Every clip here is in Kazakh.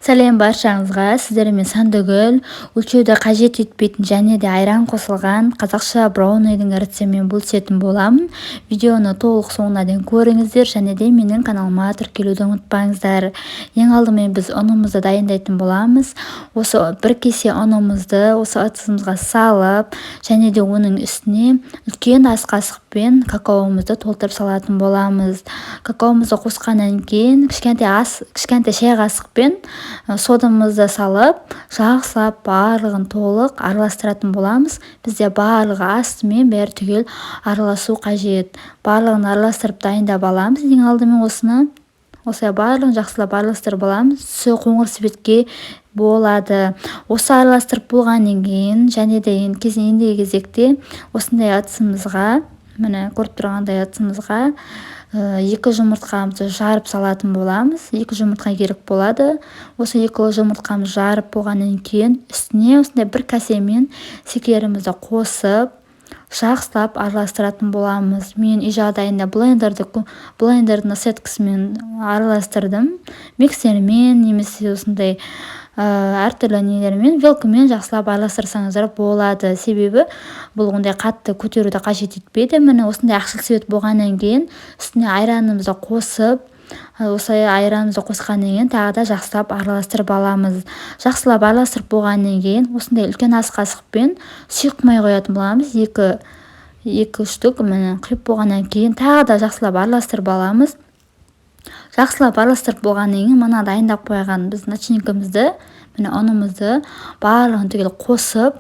Сәлем баршаңызға, сіздермен Сандыгүл өлшеуді қажет етпейтін және де айран қосылған қазақша браунидің рецептімен бөлісетін боламын. Видеоны толық соңына дейін көріңіздер және де менің каналыма тіркелуді ұмытпаңыздар. Ең алдымен біз ұнымызды дайындайтын боламыз. Осы бір кесе ұнымызды осы ыдысымызға салып, және де оның үстіне үлкен ас қасықпен какаомызды толтырып салатын боламыз. Какаомызды қосқаннан кейін кішкентай шай қасықпен содамызды салып, жақсылап барлығын толық араластыратын боламыз. Бізде барлығы астымен бәрі түгел араласу қажет. Барлығын араластырып дайындап аламыз. Ең алдымен осылай барлығын жақсылап араластырып аламыз. Түсі қоңыр светке болады. Осы араластырып болғаннан кейін және де ендігі кезекте осындай ыдысымызға, міне көріп тұрғандай ыдысымызға 2 жұмыртқамызды жарып салатын боламыз. 2 жұмыртқа керек болады. Осы 2 жұмыртқамыз жарып болғаннан кейін үстіне осындай бір касемен шекерімізді қосып, жақсылап араластыратын боламыз. Мен үй жағдайында блендердің сеткасымен араластырдым. Миксермен немесе осындай әртүрлі нелермен, вилкамен жақсылап араластырсаңыздар болады. Себебі бұл ондай қатты көтеруді қажет етпейді. Міне осындай ақшыл цвет болғаннан кейін үстіне айранымызды қосып, осылай айранымызды қосқаннан кейін тағы да жақсылап араластырып аламыз. Жақсылап араластырып болғаннан кейін осындай үлкен ас қасықпен сұйық май қоятын боламыз. 2 штук міне құйып болғаннан кейін тағы да жақсылап араластырып аламыз. Жақсылап араластырып болғаннан кейін мына дайындап қойған біз начинкамызды, міне ұнымызды барлығын түгел қосып,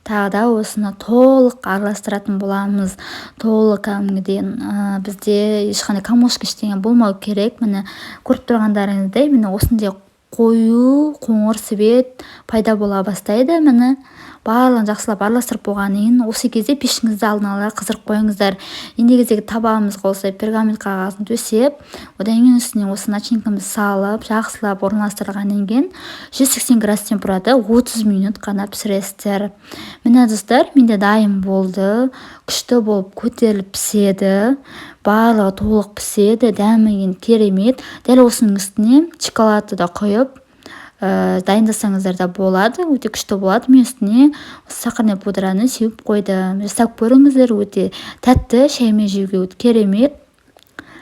тағы да осыны толық араластыратын боламыз. Толық кәдімгіден бізде ешқандай камушка ештеңе болмау керек. Міне көріп тұрғандарыңыздай, міне осындай қою қоңыр свет пайда бола бастайды. Міне барлығын жақсылап араластырып болғаннан кейін осы кезде пешіңізді алдын ала қыздырып қойыңыздар. Ендігі кезекте табағымызға осылай пергамент қағазын төсеп, одан кейін үстіне осы начинкамызды салып, жақсылап орналастырғаннан кейін 180 градус температурада 30 минут қана пісіресіздер. Міне достар, менде дайын болды. Күшті болып көтеріліп піседі. Барлығы толық піседі, дәмі керемет. Дәл осының үстіне шоколадты да құйып дайындасаңыздар да болады. Өте күшті болады. Мен үстіне сахарный пудраны сеуіп қойдым. Жасап көріңіздер, өте тәтті, шаймен жеуге өте керемет.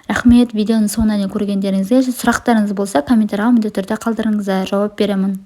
Рахмет, видеоны соңына дейін көргендеріңізге. Сұрақтарыңыз болса комментарийға міндетті түрде қалдырыңыздар, жауап беремін.